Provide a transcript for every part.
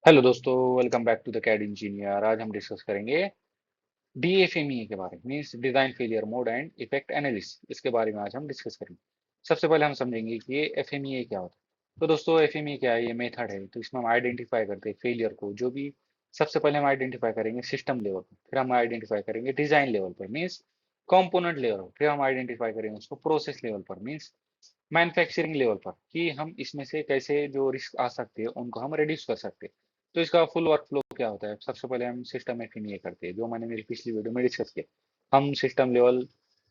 Hello दोस्तों, welcome back to the CAD engineer. आज हम डिस्कस करेंगे डीएफएमई के बारे में, means design failure mode and effect analysis. इसके बारे में आज हम डिस्कस करेंगे। सबसे पहले हम समझेंगे कि ये एफएमई क्या होता है। तो दोस्तों, एफएमई क्या है? ये मेथड है। तो इसमें हम आइडेंटिफाई करते हैं फेलियर को। जो भी सबसे पहले हम आइडेंटिफाई करेंगे सिस्टम लेवल पर, फिर हम आइडेंटिफाई करेंगे डिजाइन लेवल पर, मीन्स कंपोनेंट लेवल पर, फिर हम आइडेंटिफाई करेंगे उसको प्रोसेस लेवल पर, मीन्स मैन्युफैक्चरिंग लेवल पर, कि हम इसमें से कैसे जो रिस्क आ सकते हैं उनको हम रिड्यूस कर सकते हैं। तो इसका फुल वर्क फ्लो क्या होता है? सबसे पहले हम सिस्टम एफएमईए करते हैं, जो मैंने मेरी पिछली वीडियो में डिस्कस किया। हम सिस्टम लेवल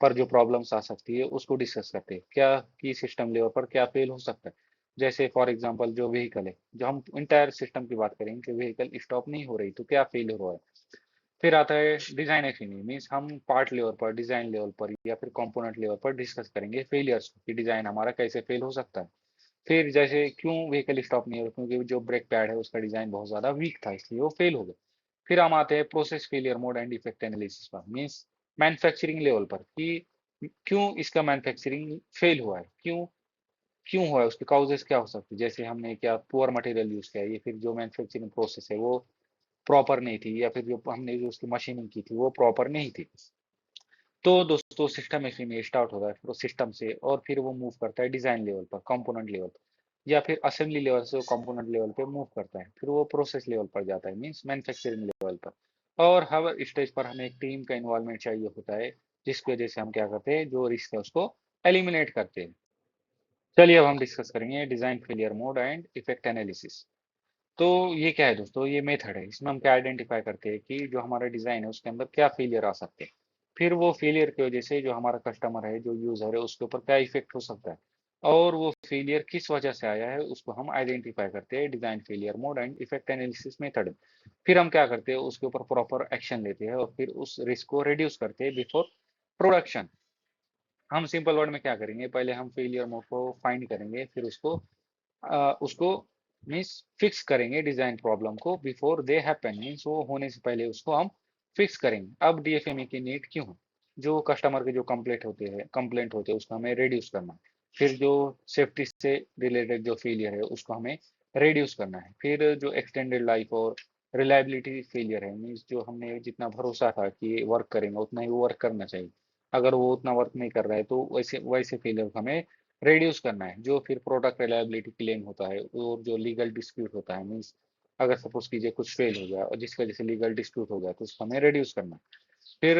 पर जो प्रॉब्लम्स आ सकती है उसको डिस्कस करते हैं, क्या कि सिस्टम लेवल पर क्या फेल हो सकता है। जैसे फॉर एग्जांपल जो व्हीकल है, जो हम इंटायर सिस्टम की बात करेंगे कि व्हीकल स्टॉप नहीं हो रही तो क्या फेल हो रहा है। फिर आता है डिजाइन एफएमई, मीन्स हम पार्ट लेवल पर, डिजाइन लेवल पर या फिर कंपोनेंट लेवल पर डिस्कस करेंगे फेलियर्स को, कि डिजाइन हमारा कैसे फेल हो सकता है। फिर जैसे क्यों व्हीकल स्टॉप नहीं हो रहा, क्योंकि जो ब्रेक पैड है उसका डिजाइन बहुत ज्यादा वीक था इसलिए वो फेल हो गया। फिर हम आते हैं process failure mode and effect analysis पर, मीन्स मैन्युफैक्चरिंग लेवल पर, कि क्यों इसका मैन्युफैक्चरिंग फेल हुआ है, क्यों क्यों हुआ है, उसके काउजेस क्या हो सकते हैं। जैसे हमने क्या पुअर मटेरियल यूज किया है, या फिर जो मैन्युफैक्चरिंग प्रोसेस है वो प्रॉपर नहीं थी, या फिर जो हमने जो उसकी मशीनिंग की थी वो प्रॉपर नहीं थी। तो दोस्तों, सिस्टम में स्टार्ट होता है, फिर वो सिस्टम से और फिर वो मूव करता है डिजाइन लेवल पर, कंपोनेंट लेवल पर, या फिर असेंबली लेवल से वो कंपोनेंट लेवल पे मूव करता है, फिर वो प्रोसेस लेवल पर जाता है, मींस मैन्युफैक्चरिंग लेवल पर। और हर स्टेज पर हमें एक टीम का इन्वॉल्वमेंट चाहिए होता है, जिसकी वजह से हम क्या करते हैं, जो रिस्क है उसको एलिमिनेट करते हैं। चलिए अब हम डिस्कस करेंगे design failure mode and effect analysis. तो ये क्या है दोस्तों? ये मेथड है। इसमें हम क्या आइडेंटिफाई करते हैं कि जो हमारा डिजाइन है उसके अंदर क्या फेलियर आ सकते हैं। फिर वो फेलियर की वजह से जो हमारा कस्टमर है, जो यूजर है, उसके ऊपर क्या इफेक्ट हो सकता है, और वो फेलियर किस वजह से आया है उसको हम आइडेंटिफाई करते हैं design failure mode and effect analysis method. फिर हम क्या करते हैं, उसके ऊपर प्रॉपर एक्शन लेते हैं और फिर उस रिस्क को रिड्यूस करते हैं बिफोर प्रोडक्शन। हम सिंपल वर्ड में क्या करेंगे, पहले हम फेलियर मोड को फाइंड करेंगे, फिर उसको मीन्स फिक्स करेंगे डिजाइन प्रॉब्लम को बिफोर दे हैपन, मीन्स वो होने से पहले उसको हम फिक्स करेंगे। अब डीएफएमई की नीड क्यों है? जो कस्टमर के जो कंप्लेंट होते हैं उसको हमें रिड्यूस करना है। फिर जो सेफ्टी से रिलेटेड जो फेलियर है उसको हमें रिड्यूस करना है। फिर जो एक्सटेंडेड लाइफ और रिलायबिलिटी फेलियर है, मीन्स जो हमने जितना भरोसा था कि ये वर्क करेंगे उतना ही वो वर्क करना चाहिए, अगर वो उतना वर्क नहीं कर रहा है तो वैसे वैसे फेलियर को हमें रिड्यूस करना है। जो फिर प्रोडक्ट रिलायबिलिटी क्लेम होता है और जो लीगल डिस्प्यूट होता है, मीन्स अगर सपोज कीजिए कुछ फेल हो गया और जिसकी वजह से लीगल डिस्प्यूट हो गया तो उसको हमें रिड्यूस करना है। फिर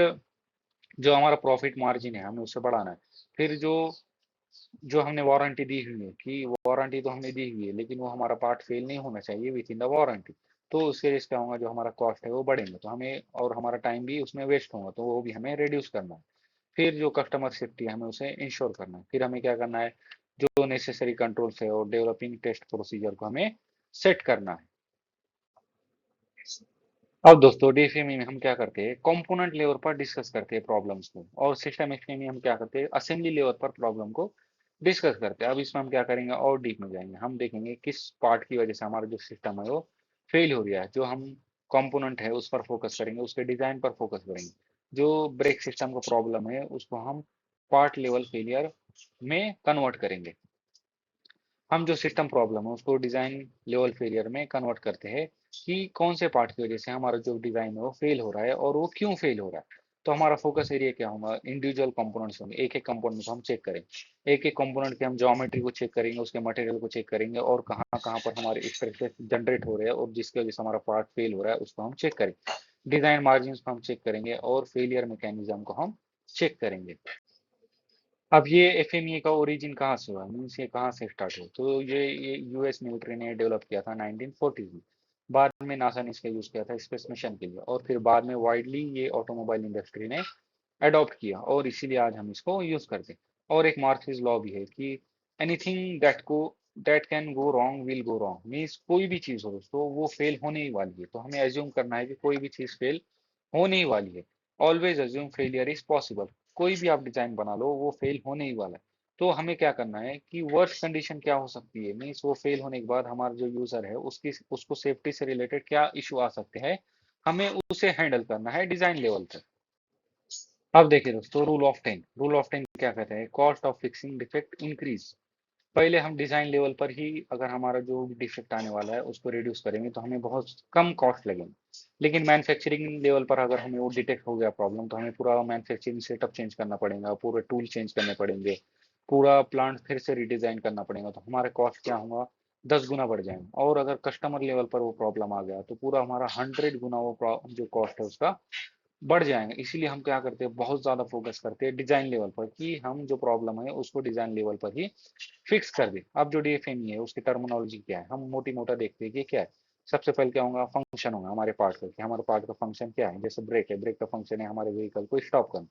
जो हमारा प्रॉफिट मार्जिन है हमें उससे बढ़ाना है। फिर जो जो हमने वारंटी दी हुई है, कि वारंटी तो हमने दी हुई है लेकिन वो हमारा पार्ट फेल नहीं होना चाहिए विद इन द वारंटी, तो उसके वजह से क्या होगा, जो हमारा कॉस्ट है वो बढ़ेंगे तो हमें, और हमारा टाइम भी उसमें वेस्ट होगा तो वो भी हमें रिड्यूस करना है। फिर जो कस्टमर सेफ्टी है हमें उसे इंश्योर करना है। फिर हमें क्या करना है, जो नेसेसरी कंट्रोल्स है और डेवलपिंग टेस्ट प्रोसीजर को हमें सेट करना है। अब दोस्तों, डीएफएमई में हम क्या करते हैं, कंपोनेंट लेवल पर डिस्कस करते हैं प्रॉब्लम्स को, और सिस्टम एफएमई में हम क्या करते हैं, असेंबली लेवल पर प्रॉब्लम को डिस्कस करते हैं। अब इसमें हम क्या करेंगे, और डीप में जाएंगे, हम देखेंगे किस पार्ट की वजह से हमारा जो सिस्टम है वो फेल हो गया है। जो हम कंपोनेंट है उस पर फोकस करेंगे, उसके डिजाइन पर फोकस करेंगे। जो ब्रेक सिस्टम का प्रॉब्लम है उसको हम पार्ट लेवल फेलियर में कन्वर्ट करेंगे। हम जो सिस्टम प्रॉब्लम है उसको डिजाइन लेवल फेलियर में कन्वर्ट करते हैं, कि कौन से पार्ट की वजह से हमारा जो डिजाइन है वो फेल हो रहा है और वो क्यों फेल हो रहा है। तो हमारा फोकस एरिया क्या होगा, इंडिविजुअल कंपोनेंट्स होंगे, एक एक कंपोनेंट को हम चेक करेंगे, एक एक कंपोनेंट के हम ज्योमेट्री को चेक करेंगे, उसके मटेरियल को चेक करेंगे, और कहाँ कहाँ पर हमारे स्ट्रेसेस जनरेट हो रहे हैं और जिसकी वजह से हमारा पार्ट फेल हो रहा है उसको हम चेक करेंगे। डिजाइन मार्जिन को हम चेक करेंगे और फेलियर मैकेनिज्म को हम चेक करेंगे। अब ये एफएमई का ओरिजिन कहाँ से हुआ, मीन्स ये कहाँ से स्टार्ट हुआ? तो ये यूएस मिलिट्री ने डेवलप किया था 1940 में। बाद में नासा ने इसका यूज किया था स्पेस मिशन के लिए, और फिर बाद में वाइडली ये ऑटोमोबाइल इंडस्ट्री ने अडॉप्ट किया, और इसीलिए आज हम इसको यूज करते हैं। और एक मार्क्सिस लॉ भी है कि anything that can go wrong will go wrong, means कोई भी चीज हो दोस्तों वो फेल होने ही वाली है, तो हमें एज्यूम करना है कि कोई भी चीज फेल होने ही वाली है। Always assume failure is possible. कोई भी आप डिजाइन बना लो वो फेल होने ही वाला है। तो हमें क्या करना है कि वर्स्ट कंडीशन क्या हो सकती है, मीन्स वो फेल होने के बाद हमारा जो यूजर है उसकी उसको सेफ्टी से रिलेटेड क्या इशू आ सकते हैं, हमें उसे हैंडल करना है डिजाइन लेवल पर। अब देखिए दोस्तों, रूल ऑफ 10 क्या कहता है, cost of fixing defect increase. पहले हम डिजाइन लेवल पर ही अगर हमारा जो डिफेक्ट आने वाला है उसको रिड्यूस करेंगे तो हमें बहुत कम कॉस्ट लगेंगे। लेकिन मैन्युफैक्चरिंग लेवल पर अगर हमें वो डिटेक्ट हो गया प्रॉब्लम तो हमें पूरा मैन्युफैक्चरिंग सेटअप चेंज करना पड़ेगा, पूरे टूल चेंज करने पड़ेंगे, पूरा प्लांट फिर से रिडिजाइन करना पड़ेगा, तो हमारे कॉस्ट क्या होगा, 10 गुना बढ़ जाएंगे। और अगर कस्टमर लेवल पर वो प्रॉब्लम आ गया तो पूरा हमारा 100 गुना वो जो कॉस्ट है उसका बढ़ जाएंगे। इसीलिए हम क्या करते हैं, बहुत ज्यादा फोकस करते हैं डिजाइन लेवल पर कि हम जो प्रॉब्लम है उसको डिजाइन लेवल पर ही फिक्स कर दे। अब जो डीएफएमई है उसकी टर्मिनोलॉजी क्या है, हम मोटी मोटा देखते हैं कि क्या है। सबसे पहले क्या होगा, फंक्शन होगा हमारे पार्ट का, कि हमारे पार्ट का फंक्शन क्या है। जैसे ब्रेक है, ब्रेक का फंक्शन है हमारे व्हीकल को स्टॉप करना।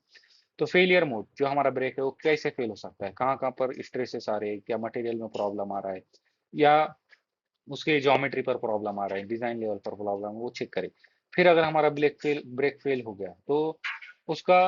तो फेलियर मोड, जो हमारा ब्रेक है वो कैसे फेल हो सकता है, कहाँ कहाँ पर स्ट्रेसेस आ रहे हैं, क्या मटेरियल में प्रॉब्लम आ रहा है, या उसके ज्योमेट्री पर प्रॉब्लम आ रहा है, डिजाइन लेवल पर प्रॉब्लम है, वो चेक करें। फिर अगर हमारा ब्रेक फेल हो गया तो उसका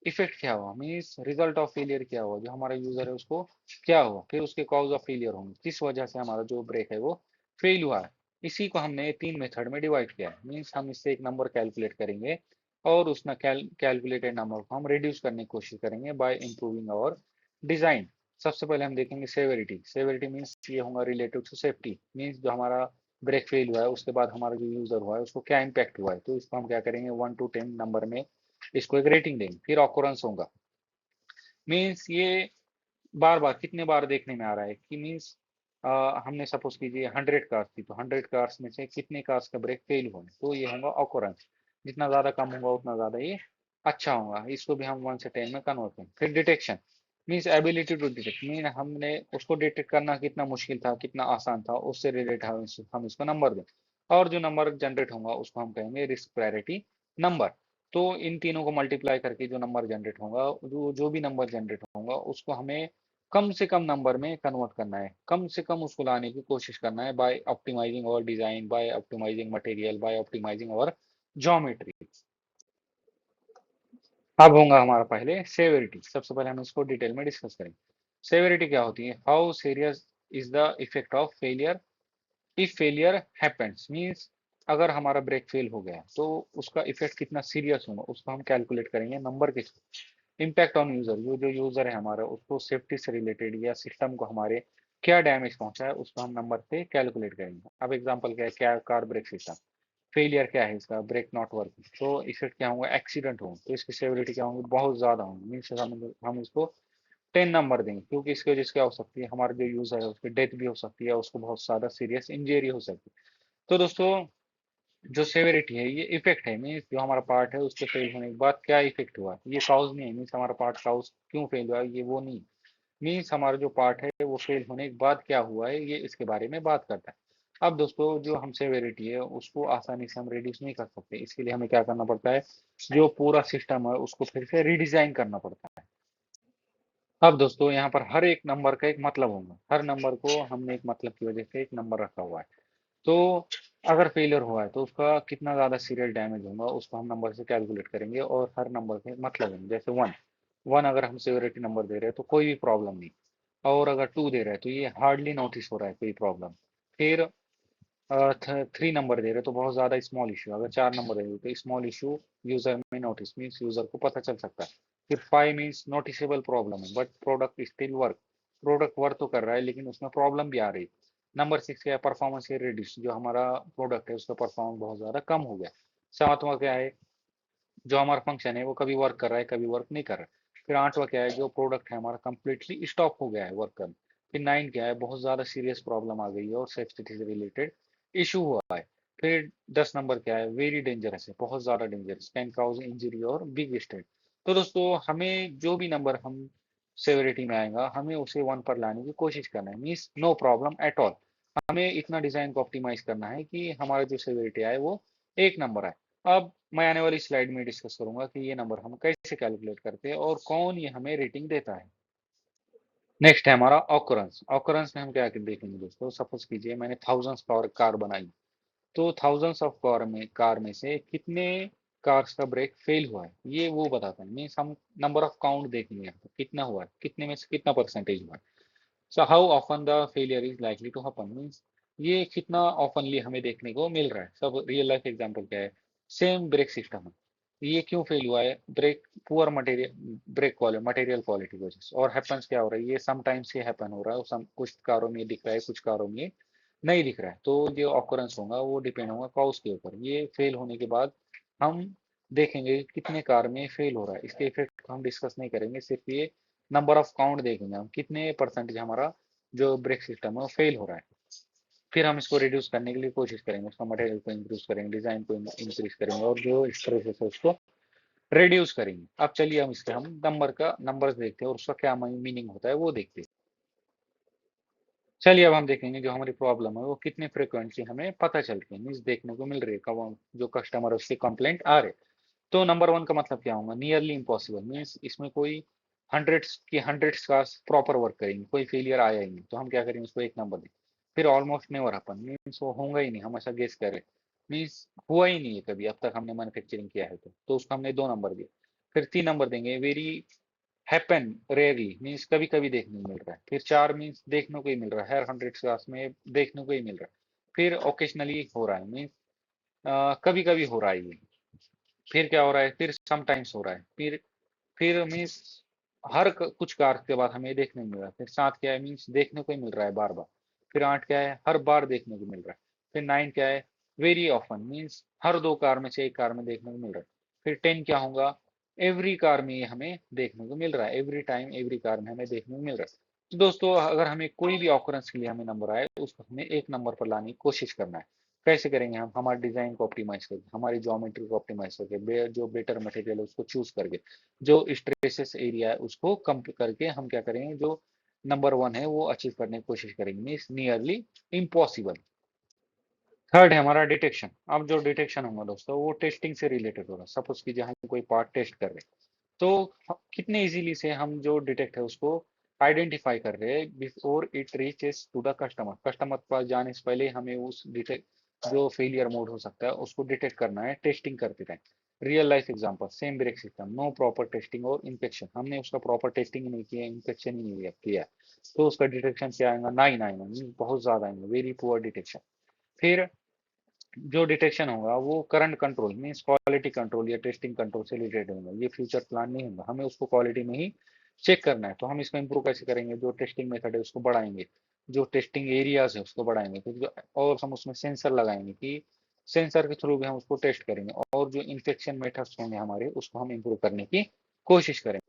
इफेक्ट क्या हुआ, मीन्स रिजल्ट ऑफ फेलियर क्या हुआ, जो हमारा यूजर है उसको क्या हुआ, फिर उसके कॉज ऑफ फेलियर होंगे, किस वजह से हमारा जो ब्रेक है वो फेल हुआ है। इसी को हमने 3 मेथड में डिवाइड किया है। मीन्स हम इससे एक नंबर कैलकुलेट करेंगे और उस कैलकुलेटेड नंबर को हम रिड्यूस करने की कोशिश करेंगे बाय इम्प्रूविंग आवर डिजाइन। सबसे पहले हम देखेंगे सेवेरिटी। सेवेरिटी मीन्स ये होगा रिलेटेड टू सेफ्टी, मीन्स जो हमारा ब्रेक फेल हुआ है उसके बाद हमारा जो यूजर हुआ है उसको क्या इम्पैक्ट हुआ है, तो इसको हम क्या करेंगे 1 to 10 नंबर में इसको एक रेटिंग देंगे। फिर ऑकुरेंस होगा, मीन्स ये बार बार कितने बार देखने में आ रहा है, कि मीन्स हमने सपोज कीजिए 100 कार्स थी तो 100 कार्स में से कितने कार्स का ब्रेक फेल हुआ है, तो ये होगा ऑकुरेंस। जितना ज्यादा कम होगा उतना ज्यादा ये अच्छा होगा। इसको भी हम 1 से 10 में कन्वर्ट करें। फिर detection means ability to detect, mean हमने उसको डिटेक्ट करना कितना मुश्किल था, कितना आसान था, उससे रिलेटेड हम इसको नंबर दें। और जो नंबर जनरेट होगा उसको हम कहेंगे रिस्क प्रायोरिटी नंबर। तो इन तीनों को मल्टीप्लाई करके जो नंबर जनरेट होगा, जो भी नंबर जनरेट होगा उसको हमें कम से कम नंबर में कन्वर्ट करना है, कम से कम उसको लाने की कोशिश करना है by optimising our design, by optimising material, by optimising our geometry. अब होगा हमारा पहले सेवेरिटी। सबसे पहले हम इसको डिटेल में डिस्कस करेंगे। सेवेरिटी क्या होती है, how serious is the effect of failure if failure happens, means अगर हमारा ब्रेक फेल हो गया तो उसका इफेक्ट कितना सीरियस होगा उसको हम कैलकुलेट करेंगे नंबर के थ्रू। इम्पैक्ट ऑन यूजर, जो यूजर है हमारा उसको सेफ्टी से रिलेटेड या सिस्टम को हमारे क्या डैमेज पहुंचा है उसको हम नंबर से कैलकुलेट करेंगे। अब एग्जांपल क्या है, क्या कार ब्रेक सिस्टम फेलियर, क्या है इसका ब्रेक नॉट वर्किंग, तो इफेक्ट क्या होगा, एक्सीडेंट होगा तो इसकी सेवरिटी क्या होंगी, बहुत ज्यादा होंगी। मीन्स हम इसको 10 नंबर देंगे, क्योंकि इसकी वजह से क्या हो सकती है, हमारा जो यूजर है उसकी डेथ भी हो सकती है, उसको बहुत ज्यादा सीरियस इंजरी हो सकती है। तो दोस्तों जो सेवेरिटी है ये इफेक्ट है, मीन्स जो हमारा पार्ट है उसके फेल होने के बाद क्या इफेक्ट हुआ, ये काउज नहीं है। मीन्स हमारा पार्ट काउज क्यों फेल हुआ ये वो नहीं, मीन्स हमारा जो पार्ट है वो फेल होने के बाद क्या हुआ है ये इसके बारे में बात करता है। अब दोस्तों जो हम सेवेरिटी है उसको आसानी से हम रिड्यूस नहीं कर सकते, इसके लिए हमें क्या करना पड़ता है, जो पूरा सिस्टम है उसको फिर से रिडिजाइन करना पड़ता है। अब दोस्तों यहाँ पर हर एक नंबर का एक मतलब होगा, हर नंबर को हमने एक मतलब की वजह से एक नंबर रखा हुआ है। तो अगर फेलियर हुआ है तो उसका कितना ज्यादा सीरियल डैमेज होगा उसको हम नंबर से कैलकुलेट करेंगे, और हर नंबर के मतलब होंगे। जैसे वन, वन अगर हम सिवियरिटी नंबर दे रहे हैं तो कोई भी प्रॉब्लम नहीं, और अगर टू दे रहे हैं तो ये हार्डली नोटिस हो रहा है कोई प्रॉब्लम। फिर 3 नंबर दे रहे तो बहुत ज्यादा स्मॉल इशू, अगर 4 नंबर दे रहे तो स्मॉल इशू यूजर में नोटिस, मीन्स यूजर को पता चल सकता है। फिर 5 मीन्स नोटिसेबल प्रॉब्लम है but product still work, product work तो कर रहा है लेकिन उसमें प्रॉब्लम भी आ रही है। नंबर 6 क्या है, परफॉर्मेंस है रिड्यूस, जो हमारा प्रोडक्ट है उसका परफॉर्मेंस बहुत ज्यादा कम हो गया। 7वां क्या है, जो हमारा फंक्शन है वो कभी वर्क कर रहा है कभी वर्क नहीं कर रहा है। फिर 8वां क्या है, जो प्रोडक्ट है हमारा कंप्लीटली स्टॉप हो गया है वर्क करना। फिर 9 क्या है, बहुत ज्यादा सीरियस प्रॉब्लम आ गई है और सेफ्टी से रिलेटेड इशू हुआ है। फिर 10 नंबर क्या है, वेरी डेंजरस है, बहुत ज्यादा डेंजरस, कैन काउज इंजरी और बिग स्टेट। तो दोस्तों हमें जो भी नंबर हम सेवेरिटी में आएगा हमें उसे 1 पर लाने की कोशिश करना है, means no problem at all. हमें इतना डिजाइन को ऑप्टिमाइज करना है कि हमारा जो सेवेरिटी आए वो 1 नंबर आए। अब मैं आने वाली स्लाइड में डिस्कस करूंगा कि ये नंबर हम कैसे कैलकुलेट करते हैं और कौन ये हमें रेटिंग देता है। नेक्स्ट है हमारा ऑकरेंस। ऑकरेंस में हम क्या देखेंगे दोस्तों, सपोज कीजिए मैंने थाउजेंड्स कार बनाई, तो थाउजेंड्स ऑफ कार में से कितने कार्स का ब्रेक फेल हुआ है ये वो बताता है। मीन्स हम नंबर ऑफ काउंट देखेंगे यहाँ पर कितना हुआ है, कितने में से कितना परसेंटेज हुआ है। So how often the failure is likely to happen, means ये कितना ऑफनली हमें देखने को मिल रहा है। सब रियल लाइफ एग्जांपल क्या है, सेम ब्रेक सिस्टम है, ये क्यों फेल हुआ है? Brake poor material brake quality material quality की वजह से। और हैपन्स क्या हो रहा है? ये समटाइम्स ये हैपन हो रहा है, कुछ कारों में ये दिख रहा है, कुछ कारों में ये नहीं दिख रहा है। तो जो ऑकरेंस होगा वो डिपेंड होगा कॉज के ऊपर। ये फेल होने के बाद हम देखेंगे कितने कार में फेल हो रहा है। इसके इफेक्ट को हम डिस्कस नहीं करेंगे, सिर्फ ये नंबर ऑफ काउंट देखेंगे हम, कितने परसेंटेज हमारा जो ब्रेक सिस्टम है वो फेल हो रहा है। फिर हम इसको रिड्यूस करने के लिए कोशिश करेंगे, उसका मटेरियल को इंक्रीज करेंगे, डिजाइन को इंक्रीज करेंगे, और जो स्ट्रेसेस है उसको रिड्यूस करेंगे। अब चलिए हम इसके हम नंबर्स देखते हैं और उसका क्या मीनिंग होता है वो देखते हैं। चलिए अब हम देखेंगे जो हमारी प्रॉब्लम है वो कितने फ्रिक्वेंटली हमें पता चलती है, मीन्स देखने को मिल रही है, कब जो कस्टमर है उसके कंप्लेंट आ रहे। तो नंबर वन का मतलब क्या होगा? नियरली इम्पॉसिबल, मीन्स इसमें कोई हंड्रेड्स का प्रॉपर वर्क करेंगे, कोई फेलियर आया ही नहीं, तो हम क्या करेंगे? उसको एक नंबर दें। फिर ऑलमोस्ट नेवर हैपन, मीन्स वो होगा ही नहीं, हम ऐसा गेस करें, मीन्स हुआ ही नहीं है कभी अब तक हमने मैन्युफैक्चरिंग किया है, तो उसको हमने 2 नंबर दिए। फिर 3 नंबर देंगे, वेरी हैपन रेयरली, मीन्स कभी कभी देखने को मिल रहा है। फिर 4 मीन्स देखने को ही मिल रहा है, हर हंड्रेड क्लास में देखने को ही मिल रहा है। फिर ओकेशनली हो रहा है, मीन्स कभी कभी हो रहा है ये। फिर क्या हो रहा है? फिर समटाइम्स हो रहा है। फिर मीन्स कुछ कार के बाद हमें देखने को मिल रहा है। फिर 7 क्या है? मीन्स देखने को ही मिल रहा है बार बार। फिर 8 क्या है? हर बार देखने को मिल रहा है। फिर 9 क्या है? वेरी ऑफन, मीन्स हर 2 कार में से एक कार में देखने को मिल रहा है। फिर 10 क्या होगा? एवरी कार में ये हमें देखने को मिल रहा है, एवरी टाइम एवरी कार में हमें देखने को मिल रहा है। तो दोस्तों अगर हमें कोई भी ऑकरेंस के लिए हमें नंबर आए तो उसको हमें एक नंबर पर लाने की कोशिश करना है। कैसे करेंगे? हम हमारे डिजाइन को ऑप्टिमाइज करके, हमारी ज्योमेट्री को ऑप्टिमाइज करके, जो बेटर मटेरियल है उसको चूज करके, जो स्ट्रेसेस एरिया है उसको कम करके हम क्या करेंगे? जो नंबर वन है वो अचीव करने की कोशिश करेंगे, मीन्स नियरली इम्पॉसिबल। थर्ड है हमारा डिटेक्शन। अब जो डिटेक्शन होगा दोस्तों वो टेस्टिंग से रिलेटेड होगा। सपोज कीजिए हम कोई पार्ट टेस्ट कर रहे हैं, तो कितने इजीली से हम जो डिटेक्ट है उसको आइडेंटिफाई कर रहे हैं before it reaches to the customer. Customer के पास जाने से पहले हमें उस डिटेक्ट जो फेलियर मोड हो सकता है उसको डिटेक्ट करना है टेस्टिंग करते time. Real life example, same brake system, no proper testing और इंस्पेक्शन, हमने उसका प्रॉपर टेस्टिंग नहीं किया, इंस्पेक्शन ही नहीं किया, तो उसका डिटेक्शन क्या आएगा? 9 आएगा, बहुत ज्यादा आएंगे, वेरी पुअर डिटेक्शन। फिर जो डिटेक्शन होगा वो current control means quality control या टेस्टिंग कंट्रोल से रिलेटेड होगा। ये फ्यूचर प्लान नहीं होगा, हमें उसको क्वालिटी में ही चेक करना है। तो हम इसको इंप्रूव कैसे करेंगे? जो टेस्टिंग मेथड है उसको बढ़ाएंगे, जो टेस्टिंग एरियाज है उसको बढ़ाएंगे, और हम उसमें सेंसर लगाएंगे कि सेंसर के थ्रू भी हम उसको टेस्ट करेंगे, और जो इंफेक्शन मेथड्स होंगे हमारे उसको हम इंप्रूव करने की कोशिश करेंगे।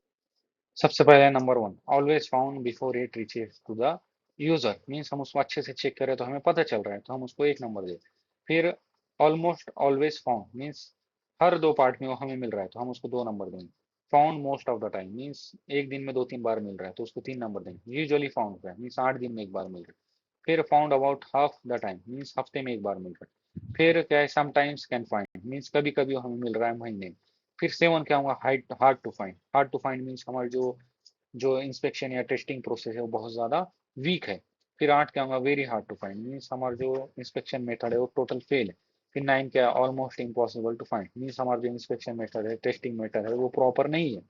सबसे पहले number one, always found before it reaches to the user, means हम उसको अच्छे से चेक करें तो हमें पता चल रहा है तो हम उसको एक नंबर दें। फिर ऑलमोस्ट ऑलवेज फाउंड, मीन्स हर 2 पार्ट में वो हमें मिल रहा है तो हम उसको 2 नंबर देंगे। Found most of the time, means एक दिन में 2-3 बार मिल रहा है तो उसको 3 नंबर देंगे। यूजुअली फाउंड है, मीन्स 8 दिन में एक बार मिल रहा है। फिर found about half the time, means हफ्ते में एक बार मिल रहा है। फिर क्या है? समटाइम्स कैन फाइंड, मीन्स कभी कभी हमें मिल रहा है महीने में। फिर 7 क्या होगा? Hard to find. Hard to find means हमारे जो जो इंस्पेक्शन या टेस्टिंग प्रोसेस है वो बहुत ज़्यादा वीक है। फिर 8 क्या होगा? Very hard to find, means हमारा जो इंस्पेक्शन मेथड है वो टोटल फेल है। फिर 9 क्या है? Almost impossible to find, means हमारा जो इंस्पेक्शन मेथड है, टेस्टिंग मेथड है वो प्रॉपर नहीं है।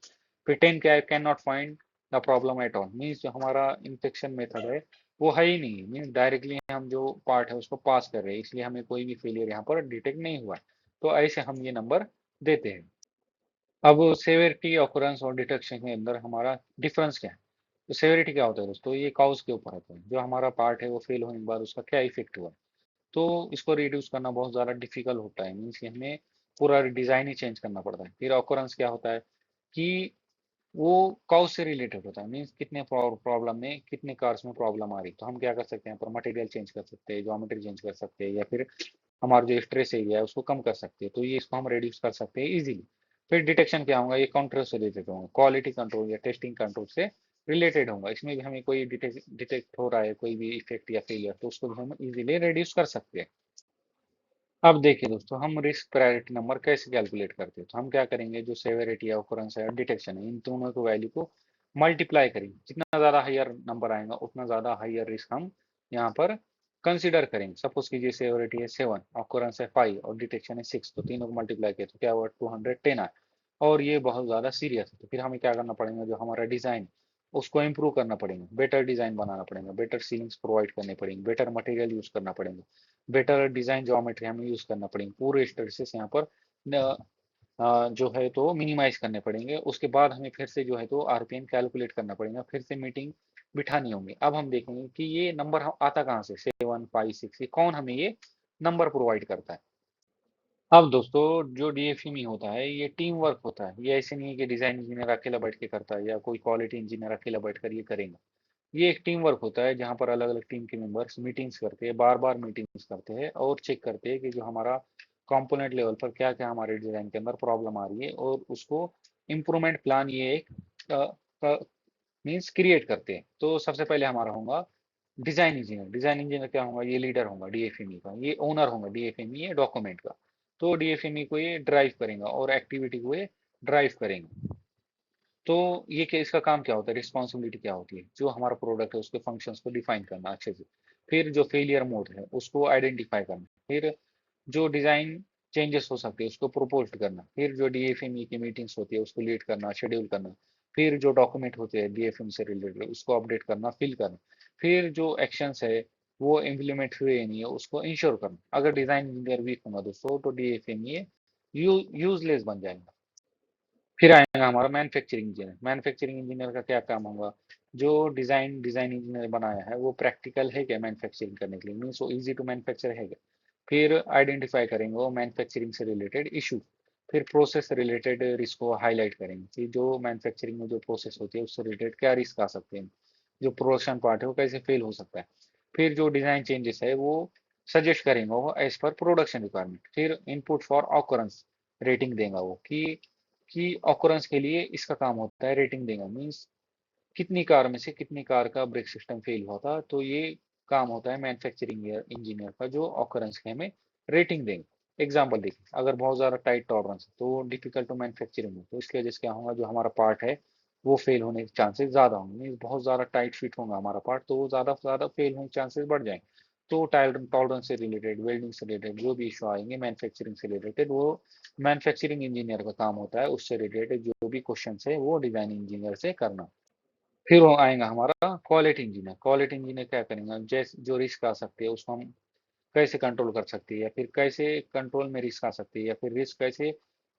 फिर 10 क्या है? Can not find the problem at all, means जो हमारा इंस्पेक्शन मेथड है वो है ही नहीं, मीन्स डायरेक्टली हम जो पार्ट है उसको पास कर रहे हैं, इसलिए हमें कोई भी फेलियर यहाँ पर डिटेक्ट नहीं हुआ है। तो ऐसे हम ये नंबर देते हैं। अब सेवेरिटी, ऑकुरेंस और डिटेक्शन के अंदर हमारा डिफरेंस क्या है? तो सेवेरिटी क्या होता है दोस्तों? ये काउज के ऊपर होता है, जो हमारा पार्ट है वो फेल होने के बाद उसका क्या इफेक्ट हुआ। तो इसको रिड्यूस करना बहुत ज़्यादा डिफिकल्ट होता है, मीन्स कि हमें पूरा डिज़ाइन ही चेंज करना पड़ता है। फिर ऑकुरेंस क्या होता है कि वो काउज से रिलेटेड होता है, मीन्स कितने प्रॉब्लम में, कितने कार्स में प्रॉब्लम आ रही, तो हम क्या कर सकते हैं? पर मटेरियल चेंज कर सकते हैं, ज्योमेट्री चेंज कर सकते हैं, या फिर हमारा जो स्ट्रेस एरिया है उसको कम कर सकते हैं, तो ये इसको हम रिड्यूस कर सकते हैं इजीली। फिर डिटेक्शन क्या होगा? ये काउंटर से रिलेटेड होगा, क्वालिटी कंट्रोल या टेस्टिंग कंट्रोल से रिलेटेड होगा। इसमें भी हमें कोई डिटेक्ट हो रहा है कोई भी इफेक्ट या फेलियर, तो उसको भी हम इजीली रिड्यूस कर सकते हैं। अब देखिए दोस्तों, हम रिस्क प्रायोरिटी नंबर कैसे कैलकुलेट करते हैं? तो हम क्या करेंगे? जो सेवेरिटी है, ऑकरेंस है, डिटेक्शन है, इन दोनों को वैल्यू को मल्टीप्लाई करेंगे। जितना ज़्यादा हायर नंबर आएगा उतना ज़्यादा हायर रिस्क हम यहाँ पर कंसिडर करेंगे। सपोज कीजिए सेवेरिटी है 7, ऑकरेंस है 5 और डिटेक्शन है 6, तो तीनों को मल्टीप्लाई किया तो क्या हुआ? 210 आए, और ये बहुत ज़्यादा सीरियस है। तो फिर हमें क्या करना पड़ेगा? जो हमारा डिज़ाइन उसको इम्प्रूव करना पड़ेगा, बेटर डिज़ाइन बनाना पड़ेगा, बेटर सीलिंग्स प्रोवाइड करने पड़ेंगे, बेटर मटेरियल यूज़ करना पड़ेगा, बेटर डिजाइन ज्योमेट्री हमें यूज करना पड़ेगी। पूरे स्ट्रेसेस यहाँ पर जो है तो मिनिमाइज करने पड़ेंगे। उसके बाद हमें फिर से जो है तो आरपीएम कैलकुलेट करना पड़ेगा, फिर से मीटिंग बिठानी होंगी। अब हम देखेंगे कि ये नंबर आता कहाँ से, 7, 5, 6, ये कौन हमें ये नंबर प्रोवाइड करता है। अब दोस्तों जो डीएफएमई होता है ये टीम वर्क होता है। ये ऐसे नहीं है कि डिजाइन इंजीनियर अकेला बैठ के करता है या कोई क्वालिटी इंजीनियर अकेला बैठ कर ये करेगा। ये एक टीम वर्क होता है जहाँ पर अलग अलग टीम के मेंबर्स मीटिंग्स करते हैं, बार बार मीटिंग्स करते हैं और चेक करते हैं कि जो हमारा कंपोनेंट लेवल पर क्या क्या हमारे डिजाइन के अंदर प्रॉब्लम आ रही है और उसको इम्प्रूवमेंट प्लान ये एक मीन्स क्रिएट करते हैं। तो सबसे पहले हमारा होगा डिजाइन इंजीनियर। डिजाइन इंजीनियर क्या होगा, ये लीडर होगा डीएफएमई का, ये ओनर होगा डीएफएमई ये डॉक्यूमेंट का। तो डीएफएमई को ये ड्राइव करेगा और एक्टिविटी को ये ड्राइव करेंगे। तो ये क्या, इसका काम क्या होता है, रिस्पॉन्सिबिलिटी क्या होती है, जो हमारा प्रोडक्ट है उसके फंक्शंस को डिफाइन करना अच्छे से। फिर जो फेलियर मोड है उसको आइडेंटिफाई करना। फिर जो डिजाइन चेंजेस हो सकते हैं उसको प्रपोज करना। फिर जो डीएफएमई की मीटिंग्स होती है उसको लीड करना, शेड्यूल करना। फिर जो डॉक्यूमेंट होते हैं डीएफएम से रिलेटेड उसको अपडेट करना, फिल करना। फिर जो एक्शंस है वो इम्प्लीमेंट हुए नहीं है उसको इंश्योर करना। अगर डिजाइन इंजीनियर वीक होगा दोस्तों तो डीएफएम ये यूजलेस बन जाएगा। फिर आएगा हमारा मैन्युफैक्चरिंग इंजीनियर। मैन्युफैक्चरिंग इंजीनियर का क्या काम होगा, जो डिजाइन इंजीनियर बनाया है वो प्रैक्टिकल है क्या मैन्युफैक्चरिंग करने के लिए, मीन्स वो इजी टू मैन्युफैक्चर है क्या। फिर आइडेंटिफाई करेंगे वो मैन्युफैक्चरिंग से रिलेटेड इशू। फिर प्रोसेस रिलेटेड रिस्क को हाईलाइट करेंगे कि जो मैन्युफैक्चरिंग में जो प्रोसेस होती है उससे रिलेटेड क्या रिस्क आ सकते हैं, जो प्रोडक्शन पार्ट है वो कैसे फेल हो सकता है। फिर जो डिजाइन चेंजेस है वो सजेस्ट करेंगे वो एज पर प्रोडक्शन रिक्वायरमेंट। फिर इनपुट फॉर ऑकरेंस रेटिंग देगा वो कि ऑकरेंस के लिए इसका काम होता है रेटिंग देगा, मीन्स कितनी कार में से कितनी कार का ब्रेक सिस्टम फेल हुआ था। तो ये काम होता है मैन्युफैक्चरिंग इंजीनियर का, जो ऑकरेंस के हमें रेटिंग देंगे। एग्जाम्पल देखिए, अगर बहुत ज़्यादा टाइट टॉलरेंस है तो डिफिकल्ट टू मैन्युफैक्चरिंग है, तो इसकी वजह से क्या होगा, जो हमारा पार्ट है वो फेल होने के चांसेस ज़्यादा होंगे। मीन्स बहुत ज़्यादा टाइट फिट होगा हमारा पार्ट तो वो ज़्यादा से ज़्यादा फेल होने के चांसेस बढ़ जाएंगे। तो टॉलरेंस से रिलेटेड, वेल्डिंग से रिलेटेड जो भी इशू आएंगे मैन्युफैक्चरिंग से रिलेटेड, वो मैन्युफैक्चरिंग इंजीनियर का काम होता है उससे रिलेटेड जो भी क्वेश्चन है वो डिजाइन इंजीनियर से करना। फिर वो आएगा हमारा क्वालिटी इंजीनियर। क्वालिटी इंजीनियर क्या करेंगे, जैसे जो रिस्क आ सकती है उसको हम कैसे कंट्रोल कर सकते हैं, या फिर कैसे कंट्रोल में रिस्क आ सकती है, या फिर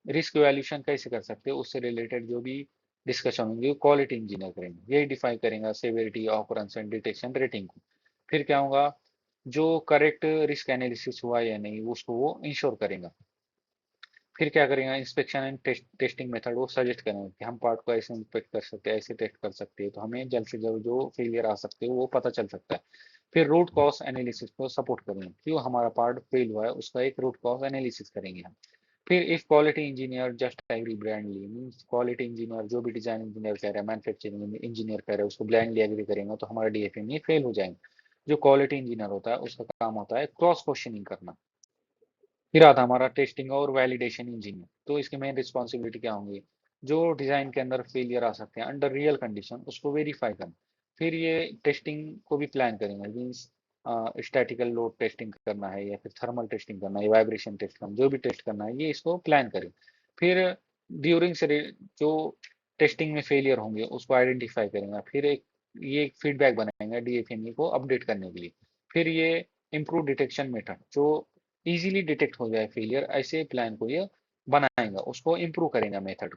रिस्क वैल्यूएशन कैसे कर सकते हैं, उससे रिलेटेड जो भी डिस्कशन होंगे वो क्वालिटी इंजीनियर करेंगे। यही डिफाइन करेंगे severity occurrence and detection rating को। फिर क्या होगा, जो करेक्ट रिस्क एनालिसिस हुआ या नहीं उसको वो इंश्योर करेगा। फिर क्या करेंगे, इंस्पेक्शन एंड टेस्टिंग मेथड वो सजेस्ट करेंगे कि हम पार्ट को ऐसे इंस्पेक्ट कर सकते हैं, ऐसे टेस्ट कर सकते हैं, तो हमें जल्द से जल्द जो फेलियर आ सकते हैं वो पता चल सकता है। फिर रूट कॉज एनालिसिस को सपोर्ट करेंगे, क्यों हमारा पार्ट फेल हुआ है उसका एक रूट कॉज एनालिसिस करेंगे हम। फिर if quality engineer just agree blindly, means quality engineer जो भी डिजाइन इंजीनियर कह रहा है, मैन्युफैक्चरिंग इंजीनियर कह रहा है, उसको ब्लाइंडली एग्री करेंगे तो हमारा डीएफएम ये फेल हो जाएंगे। जो क्वालिटी इंजीनियर होता है उसका काम होता है क्रॉस क्वेश्चनिंग करना। फिर आता हमारा टेस्टिंग और वैलिडेशन इंजीनियर। तो इसकी मेन रिस्पॉन्सिबिलिटी क्या होंगी, जो डिजाइन के अंदर फेलियर आ सकते हैं अंडर रियल कंडीशन उसको वेरीफाई करना। फिर ये टेस्टिंग को भी प्लान करेंगे, मीन्स स्टैटिकल लोड टेस्टिंग करना है या फिर थर्मल टेस्टिंग करना है, वाइब्रेशन टेस्ट करना, जो भी टेस्ट करना है ये इसको प्लान करें। फिर ड्यूरिंग से जो टेस्टिंग में फेलियर होंगे उसको आइडेंटिफाई करेंगे। फिर ये फीडबैक बनाएंगे डीएफएमई को अपडेट करने के लिए। फिर ये इम्प्रूव डिटेक्शन मेथड, जो इजीली डिटेक्ट हो जाए फेलियर, ऐसे प्लान को ये बनाएगा, उसको इम्प्रूव करेगा मेथड।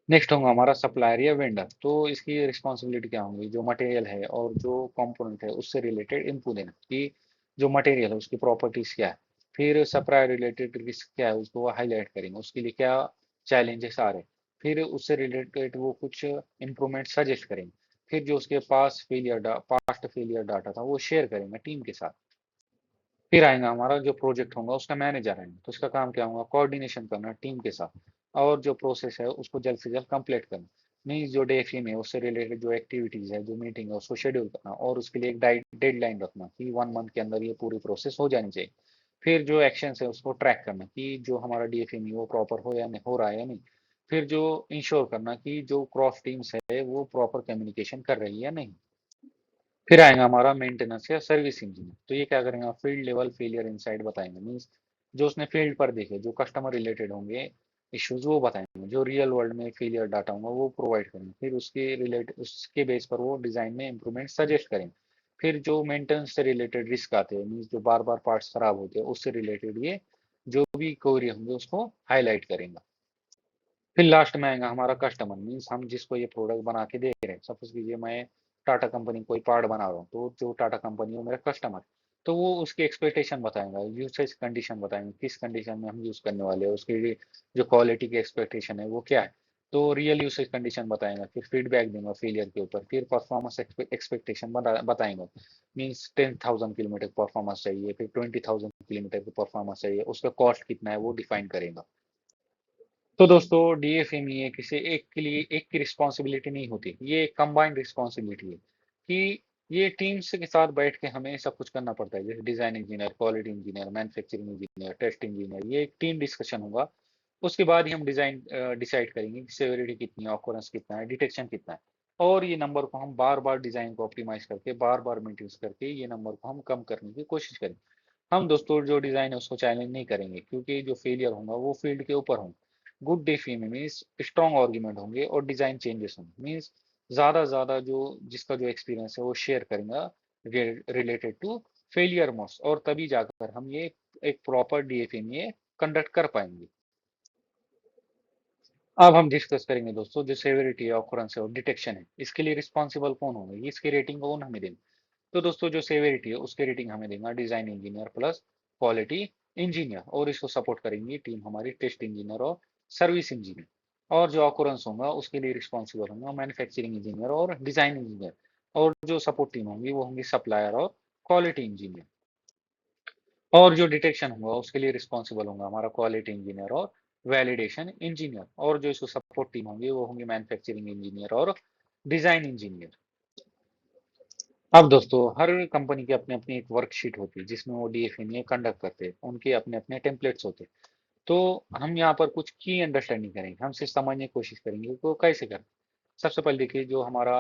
नेक्स्ट होगा हमारा सप्लायर या वेंडर। तो इसकी रिस्पॉन्सिबिलिटी क्या होगी, जो मटेरियल है और जो कंपोनेंट है उससे रिलेटेड इनपुट देना कि जो मटेरियल है उसकी प्रॉपर्टीज क्या है। फिर सप्लायर रिलेटेड रिस्क क्या है उसको हाईलाइट करेंगे, उसके लिए क्या चैलेंजेस आ रहे हैं। फिर उससे रिलेटेड वो कुछ इम्प्रूवमेंट सजेस्ट करेंगे। फिर जो उसके पास्ट फेलियर डाटा था वो शेयर करेंगे टीम के साथ। फिर आएगा हमारा जो प्रोजेक्ट होगा उसका मैनेजर आएंगे, तो उसका काम क्या होगा, कोऑर्डिनेशन करना टीम के साथ और जो प्रोसेस है उसको जल्द से जल्द कंप्लीट करना। मीन्स जो डेफिन है उससे रिलेटेड जो एक्टिविटीज है, जो मीटिंग है उसको शेड्यूल करना और उसके लिए एक डेडलाइन रखना कि 1 मंथ के अंदर ये पूरी प्रोसेस हो जानी चाहिए। फिर जो एक्शन है उसको ट्रैक करना कि जो हमारा डीएफएम है वो प्रॉपर हो या नहीं, हो रहा है या नहीं। फिर जो इंश्योर करना कि जो क्रॉस टीम्स है वो प्रॉपर कम्युनिकेशन कर रही है या नहीं। फिर आएगा हमारा मेंटेनेंस या सर्विस इंजीनियर। तो ये क्या करेंगे, फील्ड लेवल फेलियर इनसाइड बताएंगे, मीन्स जो उसने फील्ड पर देखे जो कस्टमर रिलेटेड होंगे इश्यूज वो बताएंगे, जो रियल वर्ल्ड में फेलियर डाटा होगा वो प्रोवाइड करेंगे। फिर उसके बेस पर वो डिजाइन में इंप्रूवमेंट सजेस्ट करेंगे। फिर जो मेंटेनेंस से रिलेटेड रिस्क आते हैं, मीन्स जो बार बार पार्ट्स खराब होते हैं उससे रिलेटेड ये जो भी क्वेरी होंगे उसको हाईलाइट करेंगे। फिर लास्ट में आएगा हमारा कस्टमर, मीन्स हम जिसको ये प्रोडक्ट बना के दे रहे हैं। सपोज कीजिए मैं टाटा कंपनी कोई पार्ट बना रहा हूँ, तो जो टाटा कंपनी है मेरा कस्टमर, तो वो उसकी एक्सपेक्टेशन बताएंगा, यूसेज कंडीशन बताएंगे, किस कंडीशन में हम यूज करने वाले हैं, उसकी जो क्वालिटी की एक्सपेक्टेशन है वो क्या है। तो रियल यूसेज कंडीशन बताएंगा, फिर फीडबैक देंगे फेलियर के ऊपर, फिर परफॉर्मेंस एक्सपेक्टेशन बताएंगे। मीन्स 10,000 किलोमीटर परफॉर्मेंस चाहिए, फिर 20,000 किलोमीटर की परफॉर्मेंस चाहिए, उसका कॉस्ट कितना है वो डिफाइन करेगा। तो दोस्तों डीएफएमईए किसी एक के लिए एक की रिस्पॉन्सिबिलिटी नहीं होती, ये कंबाइंड रिस्पॉन्सिबिलिटी है कि ये टीम्स के साथ बैठ के हमें सब कुछ करना पड़ता है। जैसे design engineer, quality engineer, manufacturing engineer, test engineer, ये एक टीम डिस्कशन होगा। उसके बाद ही हम डिजाइन डिसाइड करेंगे कि सेवेरिटी कितनी है, ऑकरेंस कितना है, डिटेक्शन कितना है। और ये नंबर को हम बार बार डिजाइन को ऑप्टिमाइज करके, बार बार मेंटेन करके ये नंबर को हम कम करने की कोशिश करेंगे। हम दोस्तों जो डिजाइन है उसको चैलेंज नहीं करेंगे, क्योंकि जो फेलियर होगा वो फील्ड के ऊपर होंगे। गुड डे में मीन्स स्ट्रॉन्ग आर्ग्यूमेंट होंगे और डिजाइन चेंजेस होंगे, मीन्स ज्यादा जो जिसका जो एक्सपीरियंस है वो शेयर करेंगे रिलेटेड टू फेलियर मोड्स, और तभी जाकर हम ये एक प्रॉपर डीएफएमए कंडक्ट कर पाएंगे। अब हम डिस्कस करेंगे दोस्तों जो सेवेरिटी है, ऑकरेंस है और डिटेक्शन है, इसके लिए रिस्पॉन्सिबल कौन होंगे, इसकी रेटिंग कौन हमें देंगे। तो दोस्तों जो सेवेरिटी है उसके रेटिंग हमें देगा design engineer plus quality engineer, और इसको सपोर्ट करेंगी टीम हमारी टेस्ट इंजीनियर और सर्विस इंजीनियर। और जो ऑकुरेंस होगा उसके लिए रिस्पॉन्सिबल होंगे मैन्युफैक्चरिंग इंजीनियर और डिजाइन इंजीनियर। और जो सपोर्ट टीम होंगी वो होंगी सप्लायर और क्वालिटी इंजीनियर। और जो डिटेक्शन होगा उसके लिए रिस्पॉन्सिबल होगा हमारा क्वालिटी इंजीनियर और वैलिडेशन इंजीनियर। और जो इसको सपोर्ट टीम होंगी वो होंगी मैन्युफैक्चरिंग इंजीनियर और डिजाइन इंजीनियर। अब दोस्तों हर कंपनी की अपनी अपनी एक वर्कशीट होती है जिसमें वो डीएफएमए कंडक्ट करते हैं, उनके अपने अपने टेम्पलेट्स होते हैं। तो हम यहाँ पर कुछ की अंडरस्टैंडिंग करेंगे, हम सिर्फ समझने की कोशिश करेंगे कि वो कैसे करें। सबसे पहले देखिए जो हमारा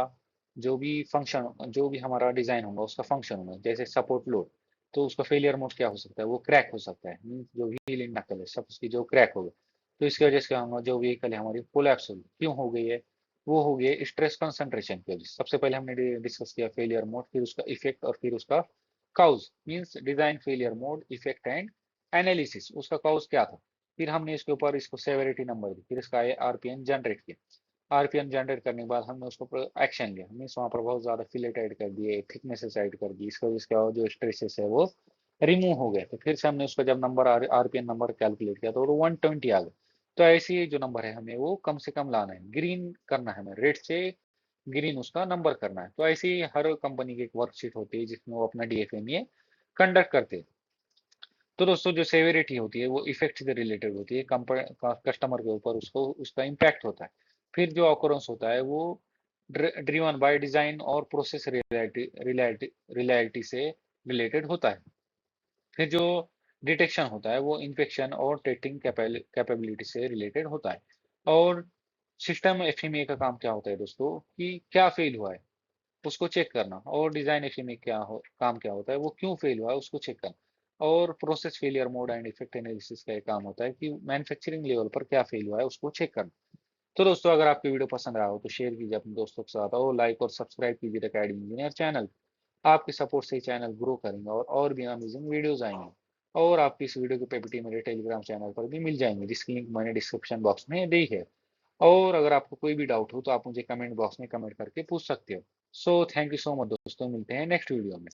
जो भी फंक्शन जो भी हमारा डिजाइन होगा उसका फंक्शन होगा, जैसे सपोर्ट लोड, तो उसका फेलियर मोड क्या हो सकता है, वो क्रैक हो सकता है। मीन्स जो व्हील इन नकल है सब उसकी जो क्रैक हो गई, तो इसकी वजह से क्या होगा, जो व्हीकल है हमारी कोलैप्स होगी। क्यों हो गई है, वो हो गई स्ट्रेस कंसंट्रेशन की वजह से। सबसे पहले हमने डिस्कस किया फेलियर मोड, फिर उसका इफेक्ट और फिर उसका cause. Means design failure mode, effect and analysis. उसका काउज क्या था, फिर हमने इसके ऊपर इसको सेवेरिटी नंबर दी, फिर इसका आरपीएन जनरेट किया। आरपीएम जनरेट करने के बाद हमने उसको एक्शन लिया, मीन्स वहाँ पर बहुत ज्यादा फिलेट ऐड कर दिए, थिकनेसेस ऐड कर दी, इसका इसका जो स्ट्रेसेस है वो रिमूव हो गए। तो फिर से हमने उसका जब नंबर आरपीएम नंबर कैलकुलेट किया तो वो 120 आ गया। तो ऐसे ही जो नंबर है हमें वो कम से कम लाना है, ग्रीन करना है, हमें रेड से ग्रीन उसका नंबर करना है। तो ऐसे ही हर कंपनी की एक वर्कशीट होती है जिसमें वो अपना डीएफएमए कंडक्ट करते हैं। तो दोस्तों जो सेवेरिटी होती है वो इफेक्ट से रिलेटेड होती है, कस्टमर के ऊपर उसको उसका इम्पैक्ट होता है। फिर जो ऑकरेंस होता है वो ड्रिवन बाय डिजाइन और प्रोसेस रियलिटी से रिलेटेड होता है। फिर जो डिटेक्शन होता है वो इन्फेक्शन और टेस्टिंग कैपेबिलिटी से रिलेटेड होता है। और सिस्टम एफएमए का काम क्या होता है दोस्तों, कि क्या फेल हुआ है उसको चेक करना। और डिजाइन एफएमए काम क्या होता है, वो क्यों फेल हुआ है उसको चेक करना। और process failure mode and effect analysis का एक काम होता है कि मैन्युफैक्चरिंग लेवल पर क्या फेल हुआ है उसको चेक करना। तो दोस्तों अगर आपकी वीडियो पसंद आया हो तो शेयर कीजिए अपने दोस्तों के साथ, और लाइक और सब्सक्राइब कीजिए द अकेडमी इंजीनियर चैनल। आपके सपोर्ट से ही चैनल ग्रो करेंगे और भी अमेजिंग वीडियोस आएंगे। और आपकी इस वीडियो की पीपीटी मेरे टेलीग्राम चैनल पर भी मिल जाएंगे, जिसकी लिंक मैंने डिस्क्रिप्शन बॉक्स में दी है। और अगर आपको कोई भी डाउट हो तो आप मुझे कमेंट बॉक्स में कमेंट करके पूछ सकते हो। So thank you so much दोस्तों, मिलते हैं नेक्स्ट वीडियो में।